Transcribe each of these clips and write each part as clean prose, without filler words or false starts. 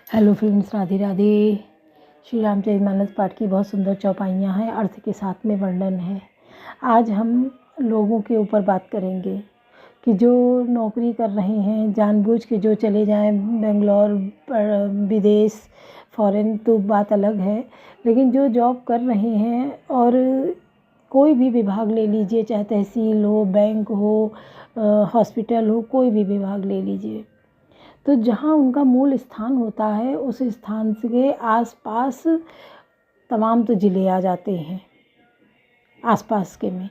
Hello friends, Radhe Radhe. Shri Ramcharitmanas पाठ की बहुत सुंदर चौपाइयाँ हैं, अर्थ के साथ में वर्णन है। आज हम लोगों के ऊपर बात करेंगे कि जो नौकरी कर रहे हैं, जानबूझ के जो चले जाएं बेंगलोर, विदेश, फॉरेन, तो बात अलग है। लेकिन जो जॉब कर रहे हैं और कोई भी विभाग ले लीजिए, चाहे तहसील हो, बैंक हो, हॉस्पिटल हो, कोई भी विभाग ले लीजिए, तो जहाँ उनका मूल स्थान होता है उस स्थान के आसपास तमाम तो ज़िले आ जाते हैं आसपास के में,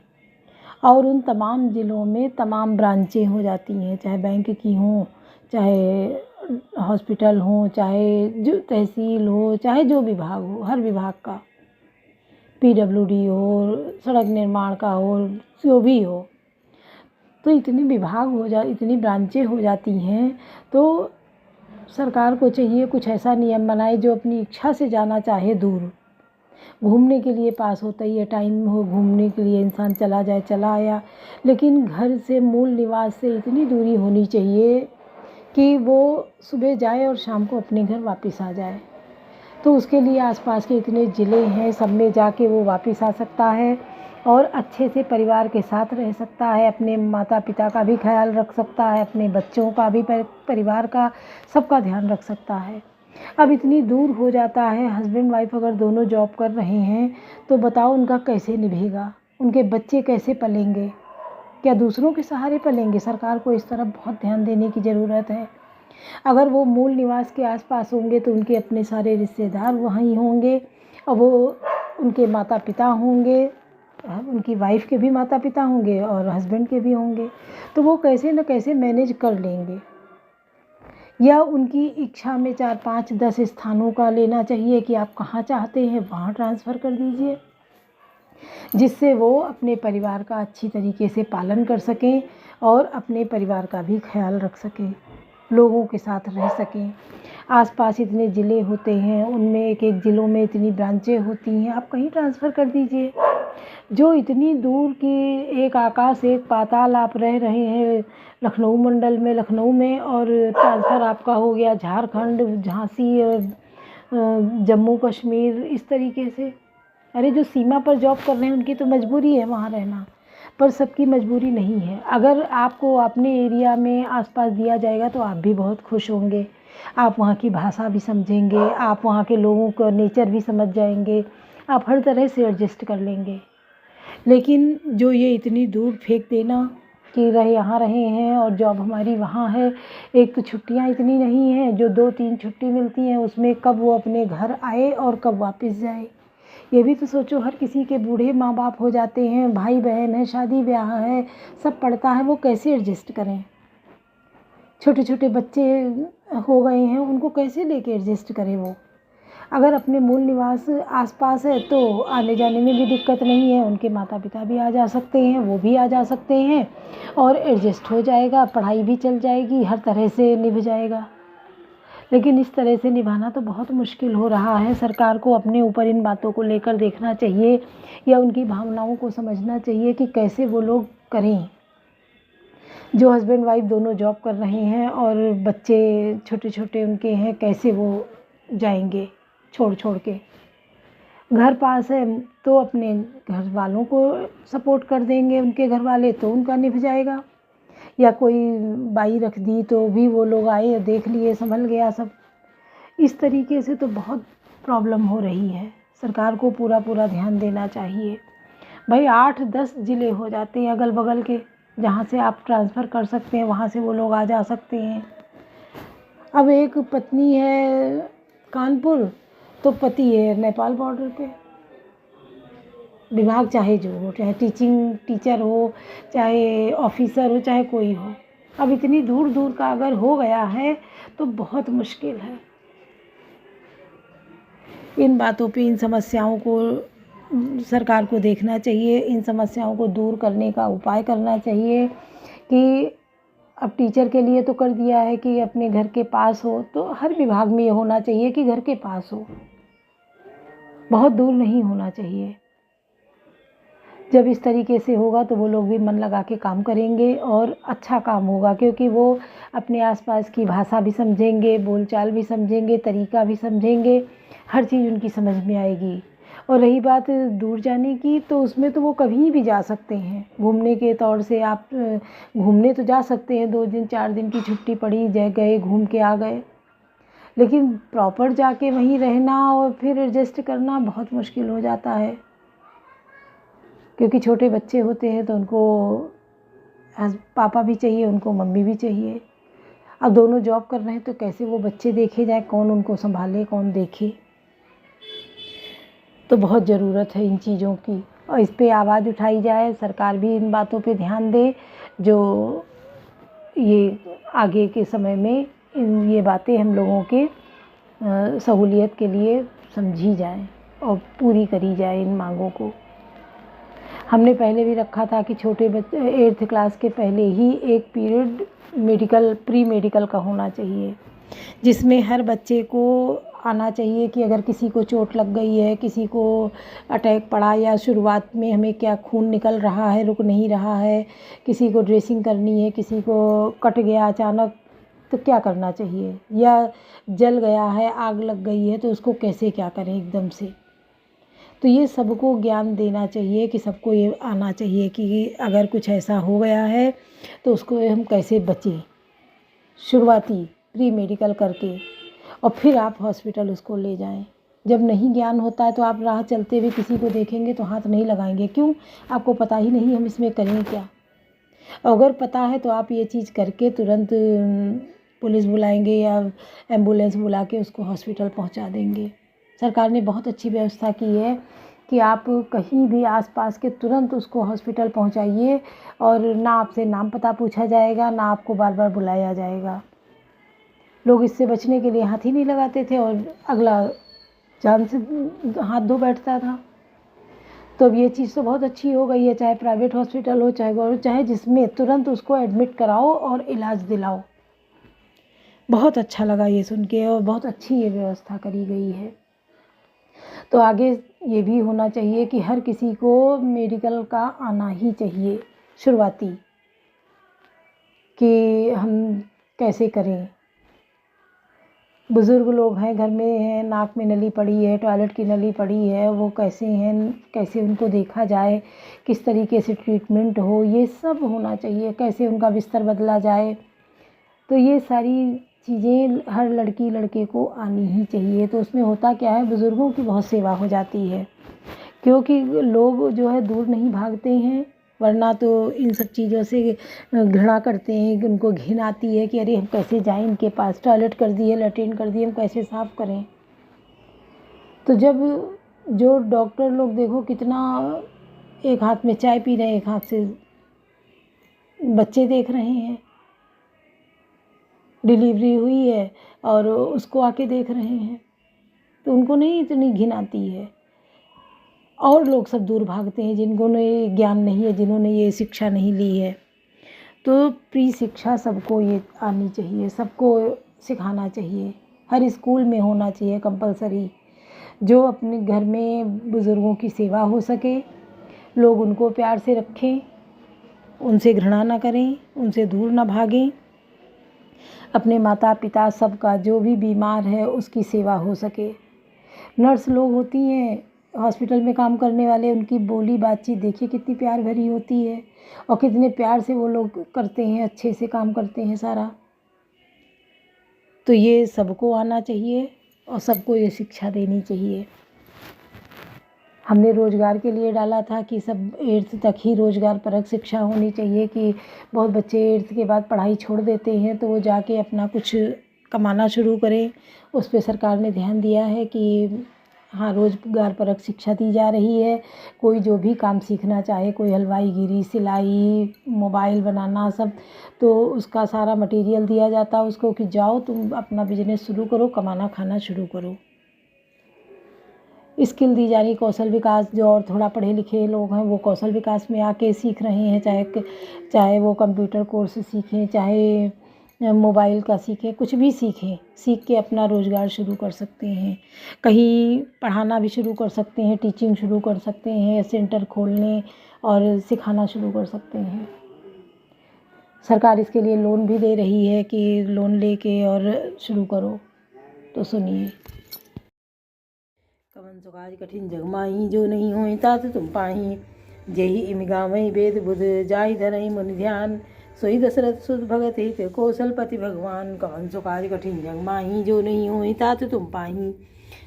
और उन तमाम ज़िलों में तमाम ब्रांचें हो जाती हैं, चाहे बैंक की हों, चाहे हॉस्पिटल हो, चाहे जो तहसील हो, चाहे जो विभाग हो, हर विभाग का, पीडब्ल्यूडी हो, सड़क निर्माण का हो, जो भी हो, तो इतने विभाग इतनी ब्रांचें हो जाती हैं। तो सरकार को चाहिए कुछ ऐसा नियम बनाए जो अपनी इच्छा से जाना चाहे दूर, घूमने के लिए पास होता ही है, टाइम हो घूमने के लिए इंसान चला जाए, चला आया, लेकिन घर से, मूल निवास से इतनी दूरी होनी चाहिए कि वो सुबह जाए और शाम को अपने घर वापस आ जाए। तो उसके लिए आसपास के इतने ज़िले हैं, सब में जाके वो वापस आ सकता है और अच्छे से परिवार के साथ रह सकता है, अपने माता पिता का भी ख्याल रख सकता है, अपने बच्चों का भी, परिवार का, सबका ध्यान रख सकता है। अब इतनी दूर हो जाता है, हस्बैंड वाइफ अगर दोनों जॉब कर रहे हैं तो बताओ उनका कैसे निभेगा, उनके बच्चे कैसे पलेंगे, क्या दूसरों के सहारे पलेंगे? सरकार को इस तरफ बहुत ध्यान देने की ज़रूरत है। अगर वो मूल निवास के आसपास होंगे तो उनके अपने सारे रिश्तेदार वहीं होंगे, और वो उनके माता पिता होंगे, उनकी वाइफ के भी माता पिता होंगे और हस्बैंड के भी होंगे, तो वो कैसे न कैसे मैनेज कर लेंगे। या उनकी इच्छा में 4, 5, 10 स्थानों का लेना चाहिए कि आप कहाँ चाहते हैं वहाँ ट्रांसफ़र कर दीजिए, जिससे वो अपने परिवार का अच्छी तरीके से पालन कर सकें और अपने परिवार का भी ख्याल रख सकें, लोगों के साथ रह सकें। आसपास इतने ज़िले होते हैं, उनमें एक एक ज़िलों में इतनी ब्रांचें होती हैं, आप कहीं ट्रांसफ़र कर दीजिए। जो इतनी दूर की एक आकाश एक पाताल, आप रह रहे हैं लखनऊ मंडल में, लखनऊ में, और ट्रांसफ़र आपका हो गया झारखंड, झांसी और जम्मू कश्मीर, इस तरीके से। अरे जो सीमा पर जॉब कर रहे हैं उनकी तो मजबूरी है वहाँ रहना, पर सबकी मजबूरी नहीं है। अगर आपको अपने एरिया में आसपास दिया जाएगा तो आप भी बहुत खुश होंगे, आप वहाँ की भाषा भी समझेंगे, आप वहाँ के लोगों का नेचर भी समझ जाएंगे, आप हर तरह से एडजस्ट कर लेंगे। लेकिन जो ये इतनी दूर फेंक देना कि यहाँ रहे हैं और जॉब हमारी वहाँ है, एक तो छुट्टियाँ इतनी नहीं हैं, जो 2-3 छुट्टी मिलती हैं उसमें कब वो अपने घर आए और कब वापस जाए, ये भी तो सोचो। हर किसी के बूढ़े माँ बाप हो जाते हैं, भाई बहन है, शादी ब्याह है, सब पड़ता है, वो कैसे एडजस्ट करें? छोटे छोटे बच्चे हो गए हैं, उनको कैसे लेके एडजस्ट करें वो? अगर अपने मूल निवास आसपास है तो आने जाने में भी दिक्कत नहीं है, उनके माता पिता भी आ जा सकते हैं, वो भी आ जा सकते हैं, और एडजस्ट हो जाएगा, पढ़ाई भी चल जाएगी, हर तरह से निभ जाएगा। लेकिन इस तरह से निभाना तो बहुत मुश्किल हो रहा है। सरकार को अपने ऊपर इन बातों को लेकर देखना चाहिए, या उनकी भावनाओं को समझना चाहिए कि कैसे वो लोग करें। जो हस्बैंड वाइफ दोनों जॉब कर रहे हैं और बच्चे छोटे छोटे उनके हैं, कैसे वो जाएंगे छोड़ छोड़ के? घर पास है तो अपने घर वालों को सपोर्ट कर देंगे, उनके घर वाले, तो उनका निभ जाएगा। या कोई बाई रख दी तो भी वो लोग आए, देख लिए, संभल गया सब। इस तरीके से तो बहुत प्रॉब्लम हो रही है। सरकार को पूरा पूरा ध्यान देना चाहिए। भाई 8-10 ज़िले हो जाते हैं अगल बगल के, जहाँ से आप ट्रांसफ़र कर सकते हैं, वहाँ से वो लोग आ जा सकते हैं। अब एक पत्नी है कानपुर तो पति है नेपाल बॉर्डर पे। विभाग चाहे जो हो, चाहे टीचर हो, चाहे ऑफिसर हो, चाहे कोई हो, अब इतनी दूर दूर का अगर हो गया है तो बहुत मुश्किल है। इन बातों पे, इन समस्याओं को सरकार को देखना चाहिए, इन समस्याओं को दूर करने का उपाय करना चाहिए। कि अब टीचर के लिए तो कर दिया है कि अपने घर के पास हो, तो हर विभाग में ये होना चाहिए कि घर के पास हो, बहुत दूर नहीं होना चाहिए। जब इस तरीके से होगा तो वो लोग भी मन लगा के काम करेंगे और अच्छा काम होगा, क्योंकि वो अपने आसपास की भाषा भी समझेंगे, बोलचाल भी समझेंगे, तरीका भी समझेंगे, हर चीज़ उनकी समझ में आएगी। और रही बात दूर जाने की, तो उसमें तो वो कभी भी जा सकते हैं। घूमने के तौर से आप घूमने तो जा सकते हैं, 2 दिन 4 दिन की छुट्टी पड़ी, गए घूम के आ गए, लेकिन प्रॉपर जाके वहीं रहना और फिर एडजस्ट करना बहुत मुश्किल हो जाता है, क्योंकि छोटे बच्चे होते हैं तो उनको पापा भी चाहिए, उनको मम्मी भी चाहिए। अब दोनों जॉब कर रहे हैं तो कैसे वो बच्चे देखे जाए, कौन उनको संभाले, कौन देखे। तो बहुत ज़रूरत है इन चीज़ों की, और इस पे आवाज़ उठाई जाए, सरकार भी इन बातों पे ध्यान दे, जो ये आगे के समय में ये बातें हम लोगों के सहूलियत के लिए समझी जाएं और पूरी करी जाए इन मांगों को। हमने पहले भी रखा था कि छोटे बच्चे 8th क्लास के पहले ही एक पीरियड प्री मेडिकल का होना चाहिए, जिसमें हर बच्चे को आना चाहिए कि अगर किसी को चोट लग गई है, किसी को अटैक पड़ा, या शुरुआत में हमें क्या खून निकल रहा है, रुक नहीं रहा है, किसी को ड्रेसिंग करनी है, किसी को कट गया अचानक तो क्या करना चाहिए, या जल गया है, आग लग गई है तो उसको कैसे क्या करें एकदम से। तो ये सबको ज्ञान देना चाहिए कि सबको ये आना चाहिए कि अगर कुछ ऐसा हो गया है तो उसको हम कैसे बचें, शुरुआती प्री मेडिकल करके, और फिर आप हॉस्पिटल उसको ले जाएं। जब नहीं ज्ञान होता है तो आप राह चलते हुए किसी को देखेंगे तो हाथ नहीं लगाएंगे, क्यों? आपको पता ही नहीं हम इसमें करें क्या। अगर पता है तो आप ये चीज़ करके तुरंत पुलिस बुलाएंगे या एम्बुलेंस बुला के उसको हॉस्पिटल पहुंचा देंगे। सरकार ने बहुत अच्छी व्यवस्था की है कि आप कहीं भी आसपास के तुरंत उसको हॉस्पिटल पहुंचाइए, और ना आपसे नाम पता पूछा जाएगा, ना आपको बार बार बुलाया जाएगा। लोग इससे बचने के लिए हाथ ही नहीं लगाते थे और अगला जान से हाथ धो बैठता था। तो अब ये चीज़ तो बहुत अच्छी हो गई है, चाहे प्राइवेट हॉस्पिटल हो, चाहे गवर्नमेंट, चाहे जिसमें, तुरंत उसको एडमिट कराओ और इलाज दिलाओ। बहुत अच्छा लगा ये सुन के, और बहुत अच्छी ये व्यवस्था करी गई है। तो आगे ये भी होना चाहिए कि हर किसी को मेडिकल का आना ही चाहिए, शुरुआती, कि हम कैसे करें। बुज़ुर्ग लोग हैं, घर में हैं, नाक में नली पड़ी है, टॉयलेट की नली पड़ी है, वो कैसे हैं, कैसे उनको देखा जाए, किस तरीके से ट्रीटमेंट हो, ये सब होना चाहिए, कैसे उनका बिस्तर बदला जाए। तो ये सारी चीज़ें हर लड़की लड़के को आनी ही चाहिए। तो उसमें होता क्या है, बुज़ुर्गों की बहुत सेवा हो जाती है, क्योंकि लोग जो है दूर नहीं भागते हैं, वरना तो इन सब चीज़ों से घृणा करते हैं, कि उनको घिन आती है कि अरे हम कैसे जाएं इनके पास, टॉयलेट कर दिए, लैट्रिन कर दिए, हम कैसे साफ़ करें। तो जब जो डॉक्टर लोग देखो कितना, एक हाथ में चाय पी रहे हैं, एक हाथ से बच्चे देख रहे हैं, डिलीवरी हुई है और उसको आके देख रहे हैं, तो उनको नहीं इतनी घिन आती है। और लोग सब दूर भागते हैं जिनको ये ज्ञान नहीं है, जिन्होंने ये शिक्षा नहीं ली है। तो प्री शिक्षा सबको ये आनी चाहिए, सबको सिखाना चाहिए, हर स्कूल में होना चाहिए कंपलसरी, जो अपने घर में बुज़ुर्गों की सेवा हो सके, लोग उनको प्यार से रखें, उनसे घृणा ना करें, उनसे दूर ना भागें, अपने माता पिता सबका जो भी बीमार है उसकी सेवा हो सके। नर्स लोग होती हैं हॉस्पिटल में काम करने वाले, उनकी बोली बातचीत देखिए कितनी प्यार भरी होती है, और कितने प्यार से वो लोग करते हैं, अच्छे से काम करते हैं सारा। तो ये सबको आना चाहिए और सबको ये शिक्षा देनी चाहिए। हमने रोज़गार के लिए डाला था कि सब 8th तक ही रोज़गार परक शिक्षा होनी चाहिए, कि बहुत बच्चे 8th के बाद पढ़ाई छोड़ देते हैं तो वो जाके अपना कुछ कमाना शुरू करें। उस पे सरकार ने ध्यान दिया है कि हाँ, रोज़गार परक शिक्षा दी जा रही है। कोई जो भी काम सीखना चाहे, कोई हलवाईगिरी, सिलाई, मोबाइल बनाना, सब, तो उसका सारा मटेरियल दिया जाता है उसको कि जाओ तुम अपना बिजनेस शुरू करो, कमाना खाना शुरू करो। स्किल दी जा रही, कौशल विकास, जो और थोड़ा पढ़े लिखे लोग हैं वो कौशल विकास में आके सीख रहे हैं, चाहे वो कंप्यूटर कोर्स सीखें, चाहे मोबाइल का सीखें, कुछ भी सीखें, सीख के अपना रोज़गार शुरू कर सकते हैं। कहीं पढ़ाना भी शुरू कर सकते हैं, टीचिंग शुरू कर सकते हैं, सेंटर खोलने और सिखाना शुरू कर सकते हैं। सरकार इसके लिए लोन भी दे रही है कि लोन लेके और शुरू करो। तो सुनिए। कवन सुकाज कठिन जग माही, जो नहीं होई तात तुम पाही। जेहि इम गावई वेद बुध, जाहि धरई मुनि ध्यान। सोई दशरथ सुत भगत हित, कौशलपति भगवान। कवन सुकाज कठिन जग माही, जो नहीं होई तात तुम पाही।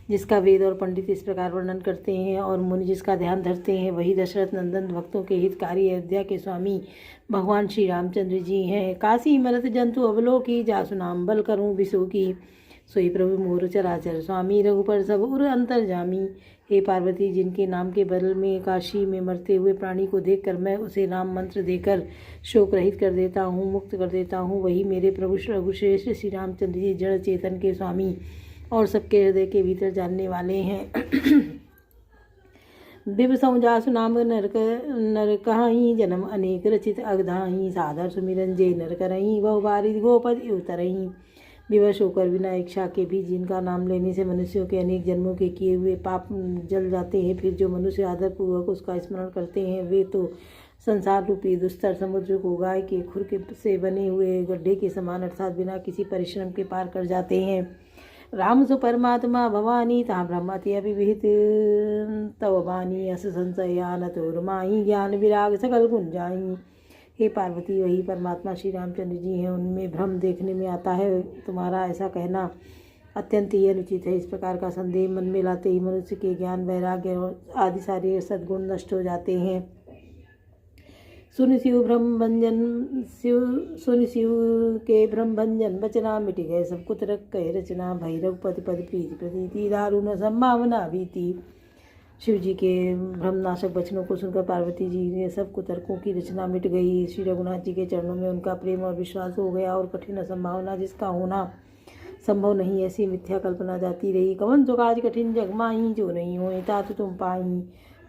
जिसका वेद और पंडित इस प्रकार वर्णन करते हैं और मुनि जिसका ध्यान धरते हैं, वही दशरथ नंदन भक्तों के हितकारी अयोध्या के स्वामी भगवान श्री रामचंद्र जी हैं। काशी मरत जंतु अवलोकी, जासु नाम बल करूं विसु की। सोई प्रभु मोर चराचर स्वामी, रघुपर सब उर अंतर्जामी। हे पार्वती, जिनके नाम के बल में काशी में मरते हुए प्राणी को देखकर मैं उसे राम मंत्र देकर शोक रहित कर देता हूँ, मुक्त कर देता हूँ, वही मेरे प्रभु रघुश्रेष्ठ श्री रामचंद्र जी जड़ चेतन के स्वामी और सबके हृदय के भीतर जानने वाले हैं। दिव जासु नाम नर कहाई, जन्म अनेक रचित अगधाही। सादर सुमिरन जे नर करही, बहु बारिद गोपद उतरही। विवश होकर बिना इच्छा के भी जिनका नाम लेने से मनुष्यों के अनेक जन्मों के किए हुए पाप जल जाते हैं, फिर जो मनुष्य आदरपूर्वक उसका स्मरण करते हैं, वे तो संसार रूपी दुस्तर समुद्र को गाय के खुर से बने हुए गड्ढे के समान अर्थात बिना किसी परिश्रम के पार कर जाते हैं। राम सु परमात्मा भवानी, ता ब्रह्मति अभिविहित तव बानी। अस संशयान तोरमाही, ज्ञान विराग सकल गुण जाही। हे पार्वती, वही परमात्मा श्री रामचंद्र जी हैं, उनमें भ्रम देखने में आता है। तुम्हारा ऐसा कहना अत्यंत ही अनुचित है। इस प्रकार का संदेह मन में लाते ही मनुष्य के ज्ञान वैराग्य आदि सारे सद्गुण नष्ट हो जाते हैं। सुन शिव ब्रह्म भंजन, सुन शिव के ब्रह्म भंजन बचना, मिट गए सब कुतरक कह रचना। भैरव पति पद प्रीति प्रतीति, दारुण संभावना भीति। शिव जी के ब्रह्मनाशक वचनों को सुनकर पार्वती जी ने सब कुतर्कों की रचना मिट गई। श्री रघुनाथ जी के चरणों में उनका प्रेम और विश्वास हो गया और कठिन असंभावना जिसका होना संभव नहीं ऐसी मिथ्या कल्पना जाती रही। कवन सुकाज कठिन जग माही, जो नहीं होए तात तुम पाही।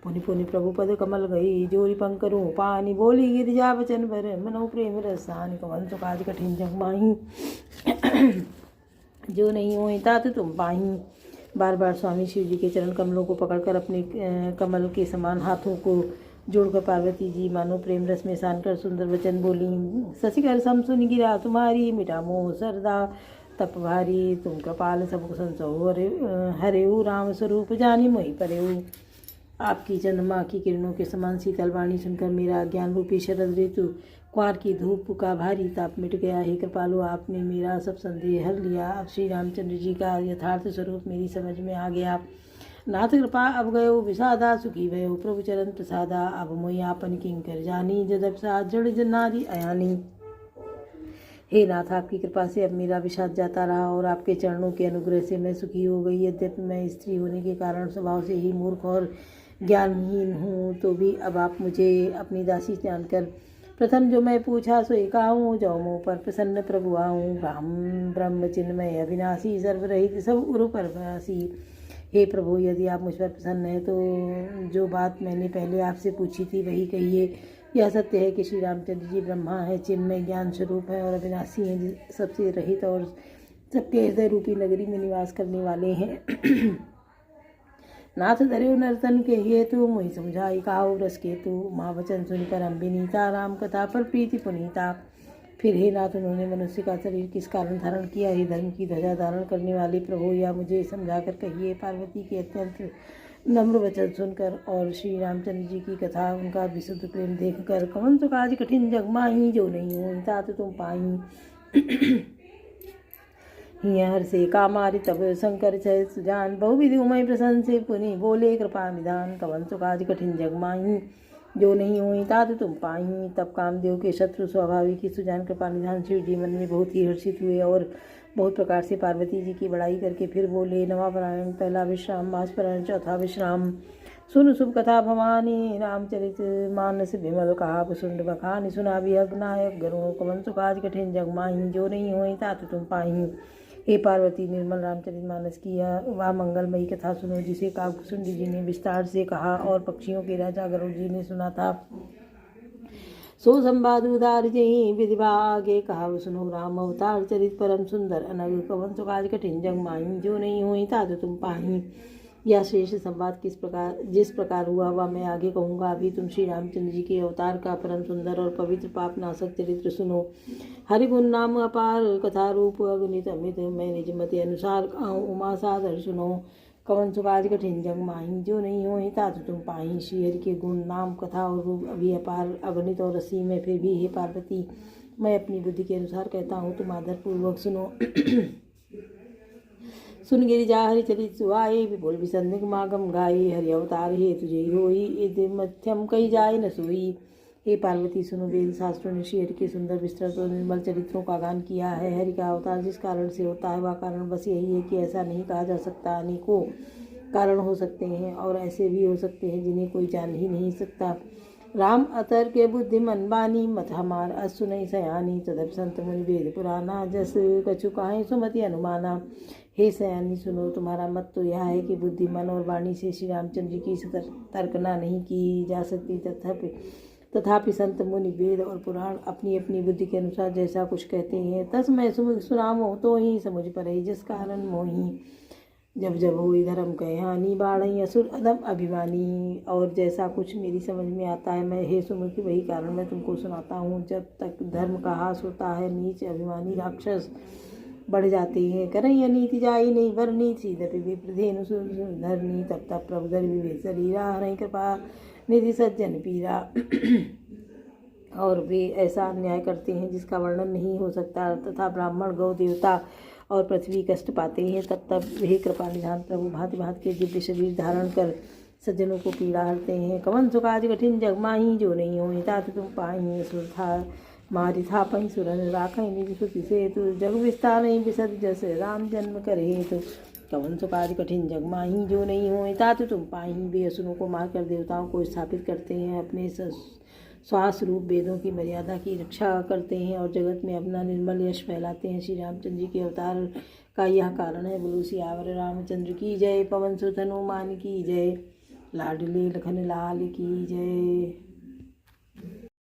पुनि पुनि प्रभु पद कमल गई, जोरी पंकरू पानी। बोली गिरिजा वचन भर, मनो प्रेम रसानी। कवन सुकाज कठिन जग माही, जो नहीं होए तात तुम पाही। बार बार स्वामी शिव जी के चरण कमलों को पकड़कर अपने कमल के समान हाथों को जोड़कर पार्वती जी मानो प्रेम रस में सान कर सुंदर वचन बोली। शशिकर सम सुन गिरा तुम्हारी, मिटा मोह सरदा तप भारी। तुम कृपाल सब संसो हरेऊ, राम स्वरूप जानी मोहि परेऊ। आपकी चंद्रमा की किरणों के समान शीतल वाणी सुनकर मेरा ज्ञान रूपी शरद ऋतु क्वार की धूप का भारी ताप मिट गया। हे कृपालु, आपने मेरा सब संदेह हर लिया। अब श्री रामचंद्र जी का यथार्थ स्वरूप मेरी समझ में आ गया। नाथ कृपा अब गयो विषादा, सुखी भयो प्रभु चरण प्रसादा। अब मोहि आपन किंकर जानी, जदप सा जड़ जनादि अयानी। हे नाथ, आपकी कृपा से अब मेरा विषाद जाता रहा और आपके चरणों के अनुग्रह से मैं सुखी हो गई। यद्यपि मैं स्त्री होने के कारण स्वभाव से ही मूर्ख और ज्ञानहीन हूँ, तो भी अब आप मुझे अपनी दासी जानकर प्रथम जो मैं पूछा सोई काहूँ। जाऊँ मुँह पर प्रसन्न प्रभु आऊँ, ब्रह्म चिन्मय अविनाशी, सर्वरहित सब उर परवासी। हे प्रभु, यदि आप मुझ पर प्रसन्न हैं तो जो बात मैंने पहले आपसे पूछी थी वही कहिए। यह सत्य है कि श्री रामचंद्र जी ब्रह्मा है, चिन्मय ज्ञान स्वरूप है और अविनाशी हैं, सबसे रहित और सबके हृदय रूपी नगरी में निवास करने वाले हैं। नाथ धरे नर्तन के हेतु, मोहि समझाई काहु रस केतु। माँ वचन सुन परम विनीता, राम कथा पर प्रीति पुनीता। फिर हे नाथ, उन्होंने मनुष्य का शरीर किस कारण धारण किया। हे धर्म की ध्वजा धारण करने वाले प्रभु, या मुझे समझाकर कहिए। पार्वती के अत्यंत नम्र वचन सुनकर और श्री रामचंद्र जी की कथा उनका विशुद्ध प्रेम देखकर, कवन सुकाज कठिन जग माही, जो नहीं हो तात तुम पाही। हिय हर से कामारि तब शंकर छय सुजान, बहुविधि उमय प्रसन्न से पुनि बोले कृपा निधान। कवन सुकाज कठिन जग माही, जो नहीं हुई तात तुम पाही। तब कामदेव के शत्रु स्वाभाविक की सुजान कृपा निधान शिव जी मन में बहुत ही हर्षित हुए और बहुत प्रकार से पार्वती जी की बड़ाई करके फिर बोले। नवापरायण पहला विश्राम, मासपरायण चौथा विश्राम। सुन शुभ कथा भवानी, रामचरित मानस विमल कहा कुसुंड बखानी। सुना भी अग्नायक गरुण, कवन सुकाज कठिन जग माही, जो नहीं हुई तात तुम पाही। हे पार्वती, निर्मल रामचरित मानस की यह वह मंगलमयी कथा सुनो जिसे काकभूषुंडी जी ने विस्तार से कहा और पक्षियों के राजा गरुड़ जी ने सुना था। सो संवाद उदार जही विधिवा आगे कहा सुनो। राम अवतार चरित परम सुंदर अनग, कवन सुकाज कठिन जग माही, जो नहीं हुई तात तुम पाही। यह श्रेष्ठ संवाद जिस प्रकार हुआ वह मैं आगे कहूँगा। अभी तुम श्री रामचंद्र जी के अवतार का परम सुंदर और पवित्र पाप नाशक चरित्र सुनो। हरिगुण नाम अपार कथा रूप अगणित अमित मैं निज मति अनुसार उमा सादर सुनो। कवन सुकाज कठिन जग माही जो नहीं हो तात तुम पाही। श्री हरि के गुण नाम कथा और रूप अभी अपार अगणित और असीम है, फिर भी हे पार्वती मैं अपनी बुद्धि के अनुसार कहता हूँ, तुम आदरपूर्वक सुनो। सुन गिरिजा हरि चरित सुहाए विपुल विसंधिक मागम गाये। हरि अवतार हे तुझे होई इद मध्यम कही जाए न सोई। हे पार्वती सुनो, वेद शास्त्रों ने श्री हरि के सुंदर विस्तृत और निर्मल चरित्रों का गान किया है। हरि का अवतार जिस कारण से होता है वह कारण बस यही है कि ऐसा नहीं कहा जा सकता। अनेकों कारण हो सकते हैं और ऐसे भी हो सकते हैं जिन्हें कोई जान ही नहीं सकता। राम अतर के बुद्धिमन बानी मत हमार असुनई सयानी। तदप संत मुनि वेद पुराना जस कछु काहे सुमति अनुमाना। हे सयानी सुनो, तुम्हारा मत तो यह है कि बुद्धिमन और वाणी से श्री रामचंद्र जी की तर्कना नहीं की जा सकती। तथापि संत मुनि वेद और पुराण अपनी अपनी बुद्धि के अनुसार जैसा कुछ कहते हैं तस मैं सुनामो तो ही समझ पड़े। जिस कारण मोही जब जब हुई धर्म कहे हानि बाढ़ई असुर अदम अभिमानी। और जैसा कुछ मेरी समझ में आता है मैं हे सुमति वही कारण मैं तुमको सुनाता हूँ। जब तक धर्म का हास होता है नीच अभिमानी राक्षस बढ़ जाते हैं। करई अनीति जाई नहीं वरनी सीधपि विप्रधेनु धरनी। तब तब प्रभु धर विवेक शरीरा हरई कृपा निधि सज्जन पीरा। और वे ऐसा अन्याय करते हैं जिसका वर्णन नहीं हो सकता। तथा ब्राह्मण गौ देवता और पृथ्वी कष्ट पाते हैं। तब वे कृपा निधान प्रभु भांति भांति के दिव्य शरीर धारण कर सज्जनों को पीड़ा हरते हैं। कवन सुकाज कठिन जग माही जो नहीं हो तात तुम पाही। सुर था मारि था पही सुरन राखई निज सुति से तु। जग विस्तार नहीं बिसद जस राम जन्म करे तो। कवन सुकाज कठिन जग माही जो नहीं हो तात तुम पाही। वे असुरों को मारकर देवताओं को स्थापित करते हैं, अपने श्वास रूप वेदों की मर्यादा की रक्षा करते हैं और जगत में अपना निर्मल यश फैलाते हैं। श्री रामचंद्र जी के अवतार का यह कारण है। बोलो सियावर रामचंद्र की जय। पवन सुत हनुमान की जय। लाडले लखन लाल की जय।